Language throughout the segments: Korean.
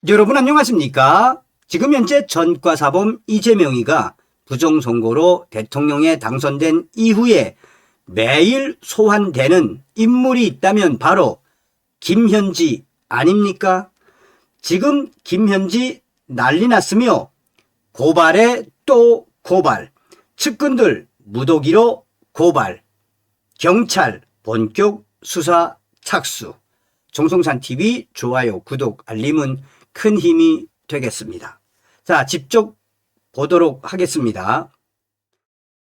여러분 안녕하십니까? 지금 현재 전과사범 이재명이가 부정선거로 대통령에 당선된 이후에 매일 소환되는 인물이 있다면 바로 김현지 아닙니까? 지금 김현지 난리 났으며 고발에 또 고발, 측근들 무더기로 고발, 경찰 본격 수사 착수. 정성산TV 좋아요, 구독, 알림은 큰 힘이 되겠습니다. 자, 직접 보도록 하겠습니다.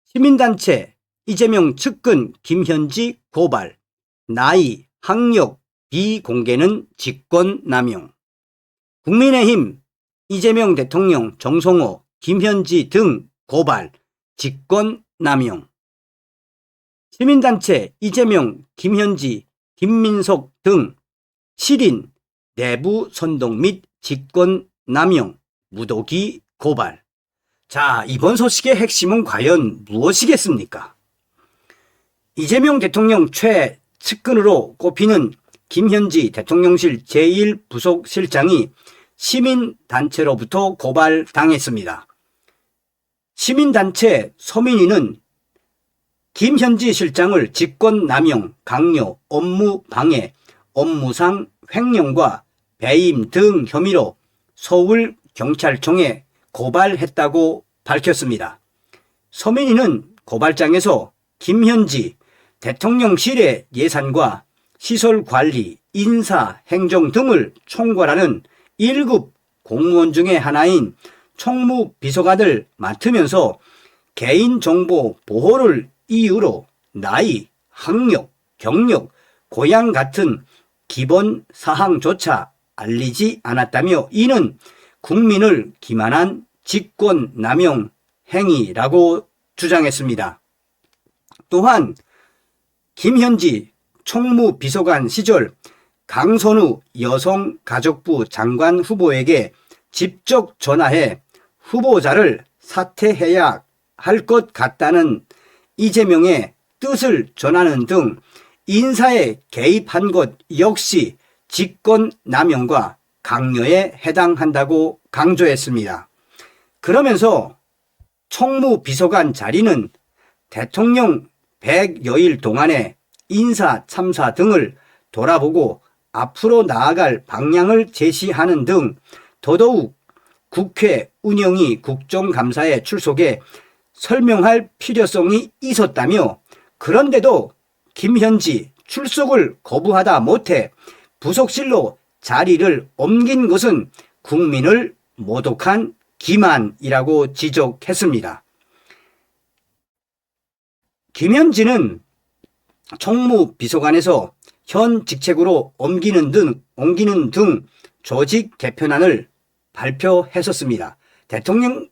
시민단체 이재명 측근 김현지 고발, 나이, 학력 비공개는 직권남용. 국민의힘 이재명 대통령, 정성호, 김현지 등 고발, 직권남용. 시민단체 이재명, 김현지, 김민석 등 7인 내부 선동 및 직권남용, 무더기 고발. 자, 이번 소식의 핵심은 과연 무엇이겠습니까? 이재명 대통령 최측근으로 꼽히는 김현지 대통령실 제1부속실장이 시민단체로부터 고발당했습니다. 시민단체 서민위는 김현지 실장을 직권남용, 강요, 업무방해, 업무상 횡령과 배임 등 혐의로 서울경찰청에 고발했다고 밝혔습니다. 서민위는 고발장에서 김현지 대통령실의 예산과 시설관리, 인사, 행정 등을 총괄하는 1급 공무원 중에 하나인 총무비서관을 맡으면서 개인정보 보호를 이유로 나이, 학력, 경력, 고향 같은 기본 사항조차 알리지 않았다며 이는 국민을 기만한 직권남용 행위라고 주장했습니다. 또한 김현지 총무비서관 시절 강선우 여성가족부 장관 후보에게 직접 전화해 후보자를 사퇴해야 할 것 같다는 이재명의 뜻을 전하는 등 인사에 개입한 것 역시 직권남용과 강요에 해당한다고 강조했습니다. 그러면서 총무비서관 자리는 대통령 100여일 동안의 인사 참사 등을 돌아보고 앞으로 나아갈 방향을 제시하는 등 더더욱 국회 운영위 국정감사에 출석해 설명할 필요성이 있었다며 그런데도 김현지 출석을 거부하다 못해 부속실로 자리를 옮긴 것은 국민을 모독한 기만이라고 지적했습니다. 김현지는 총무비서관에서 현 직책으로 옮기는 등 조직 개편안을 발표했었습니다.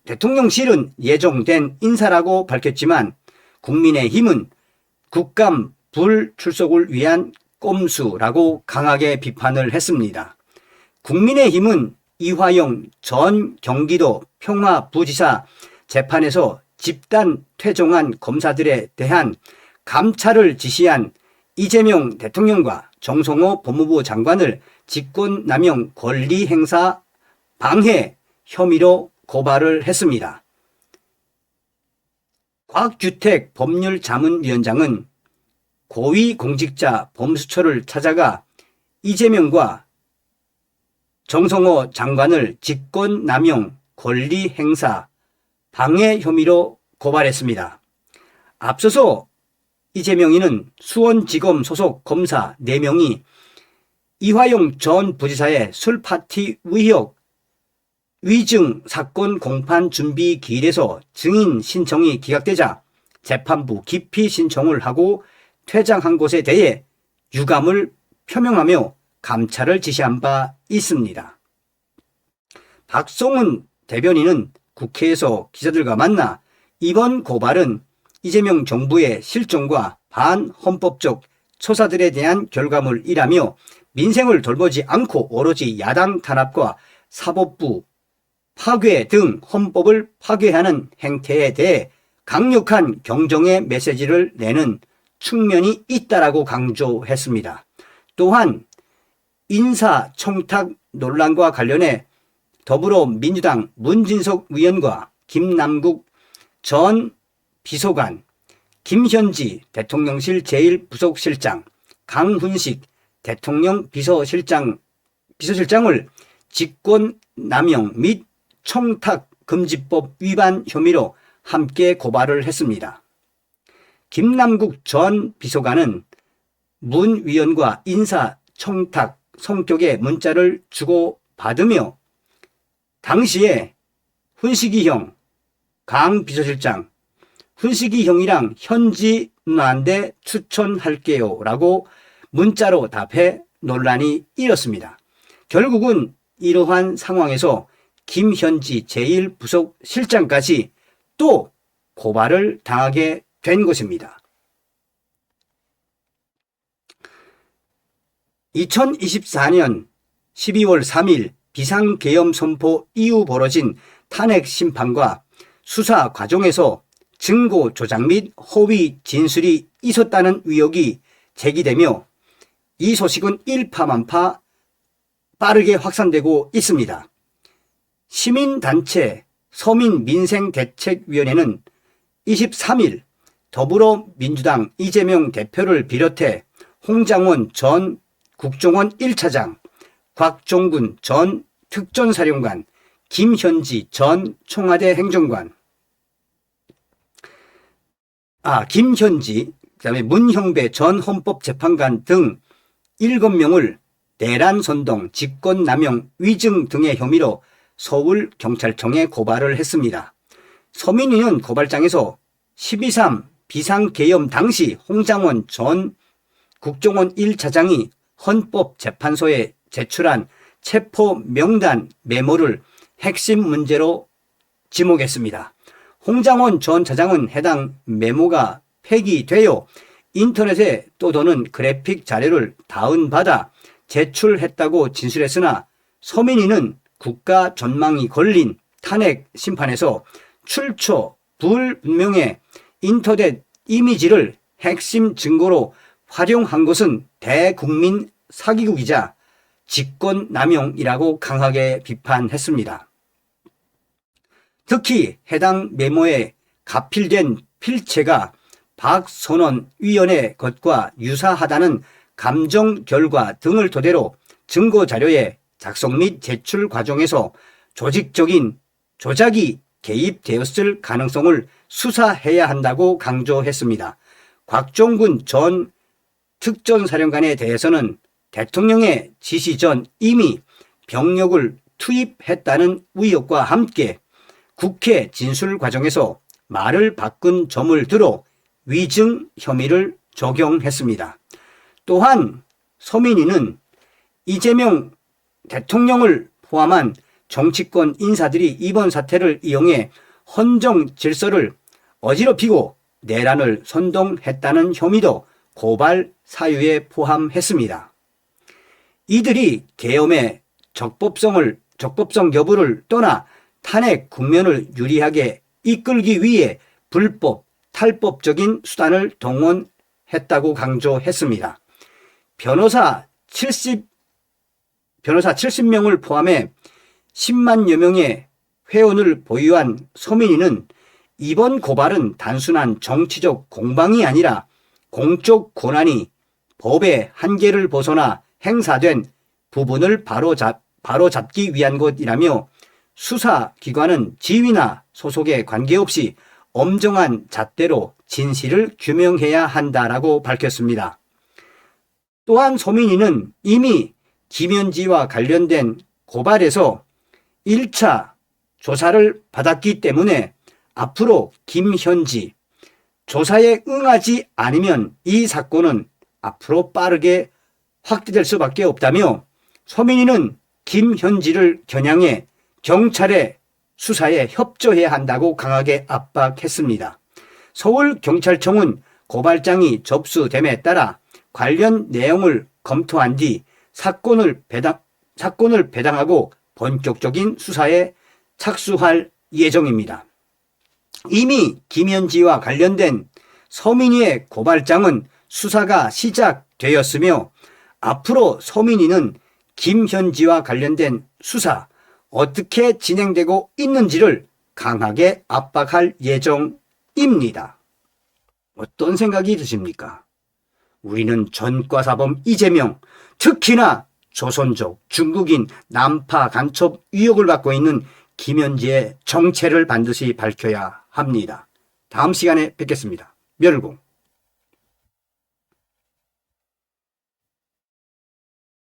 대통령실은 예정된 인사라고 밝혔지만 국민의힘은 국감 불출석을 위한 꼼수라고 강하게 비판을 했습니다. 국민의힘은 이화영 전 경기도 평화부지사 재판에서 집단 퇴종한 검사들에 대한 감찰을 지시한 이재명 대통령과 정성호 법무부 장관을 직권남용 권리행사 방해 혐의로 고발을 했습니다. 곽규택 법률자문위원장은 고위공직자 범수처를 찾아가 이재명과 정성호 장관을 직권남용 권리행사 방해 혐의로 고발했습니다. 앞서서 이재명이는 수원지검 소속 검사 4명이 이화영 전 부지사의 술파티 의혹 위증 사건 공판 준비 기일에서 증인 신청이 기각되자 재판부 기피 신청을 하고 퇴장한 것에 대해 유감을 표명하며 감찰을 지시한 바 있습니다. 박성훈 대변인은 국회에서 기자들과 만나 이번 고발은 이재명 정부의 실정과 반헌법적 처사들에 대한 결과물이라며 민생을 돌보지 않고 오로지 야당 탄압과 사법부 파괴 등 헌법을 파괴하는 행태에 대해 강력한 경종의 메시지를 내는 측면이 있다라고 강조했습니다. 또한 인사청탁 논란과 관련해 더불어민주당 문진석 의원과 김남국 전 비서관, 김현지 대통령실 제1부속실장, 강훈식 대통령 비서실장을 직권남용 및 청탁금지법 위반 혐의로 함께 고발을 했습니다. 김남국 전 비서관은 문 위원과 인사청탁 성격의 문자를 주고받으며 당시에 훈식이 형, 강 비서실장, 훈식이 형이랑 현지 누나한테 추천할게요 라고 문자로 답해 논란이 일었습니다. 결국은 이러한 상황에서 김현지 제1부속실장까지 또 고발을 당하게 된 것입니다. 2024년 12월 3일 비상계엄 선포 이후 벌어진 탄핵 심판과 수사 과정에서 증거 조작 및 허위 진술이 있었다는 의혹이 제기되며 이 소식은 일파만파 빠르게 확산되고 있습니다. 시민단체 서민민생대책위원회는 23일 더불어민주당 이재명 대표를 비롯해 홍장원 전 국정원 1차장, 곽종군 전 특전사령관, 김현지 전 청와대 행정관, 그다음에 문형배 전 헌법재판관 등 7명을 내란 선동, 직권남용, 위증 등의 혐의로 서울경찰청에 고발을 했습니다. 서민위는 고발장에서 12.3 비상계엄 당시 홍장원 전 국정원 1차장이 헌법재판소에 제출한 체포명단 메모를 핵심 문제로 지목했습니다. 홍장원 전 차장은 해당 메모가 폐기되어 인터넷에 떠도는 그래픽 자료를 다운받아 제출했다고 진술했으나 서민위는 국가 전망이 걸린 탄핵 심판에서 출처 불분명의 인터넷 이미지를 핵심 증거로 활용한 것은 대국민 사기극이자 직권남용이라고 강하게 비판했습니다. 특히 해당 메모에 가필된 필체가 박선원 위원의 것과 유사하다는 감정 결과 등을 토대로 증거자료의 작성 및 제출 과정에서 조직적인 조작이 개입되었을 가능성을 수사해야 한다고 강조했습니다. 곽종군 전 특전사령관에 대해서는 대통령의 지시 전 이미 병력을 투입했다는 의혹과 함께 국회 진술 과정에서 말을 바꾼 점을 들어 위증 혐의를 적용했습니다. 또한 서민위는 이재명 대통령을 포함한 정치권 인사들이 이번 사태를 이용해 헌정 질서를 어지럽히고 내란을 선동했다는 혐의도 고발 사유에 포함했습니다. 이들이 계엄의 적법성 여부를 떠나 탄핵 국면을 유리하게 이끌기 위해 불법, 탈법적인 수단을 동원했다고 강조했습니다. 변호사 70명을 포함해 10만여 명의 회원을 보유한 서민위는 이번 고발은 단순한 정치적 공방이 아니라 공적 권한이 법의 한계를 벗어나 행사된 부분을 바로잡기 위한 것이라며 수사기관은 지위나 소속에 관계없이 엄정한 잣대로 진실을 규명해야 한다라고 밝혔습니다. 또한 서민위는 이미 김현지와 관련된 고발에서 1차 조사를 받았기 때문에 앞으로 김현지 조사에 응하지 않으면 이 사건은 앞으로 빠르게 확대될 수밖에 없다며 서민위는 김현지를 겨냥해 경찰의 수사에 협조해야 한다고 강하게 압박했습니다. 서울경찰청은 고발장이 접수됨에 따라 관련 내용을 검토한 뒤 사건을 배당하고 본격적인 수사에 착수할 예정입니다. 이미 김현지와 관련된 서민위의 고발장은 수사가 시작되었으며 앞으로 서민위는 김현지와 관련된 수사 어떻게 진행되고 있는지를 강하게 압박할 예정입니다. 어떤 생각이 드십니까? 우리는 전과사범 이재명, 특히나 조선족, 중국인, 남파 간첩 의혹을 받고 있는 김현지의 정체를 반드시 밝혀야 합니다. 다음 시간에 뵙겠습니다. 멸공.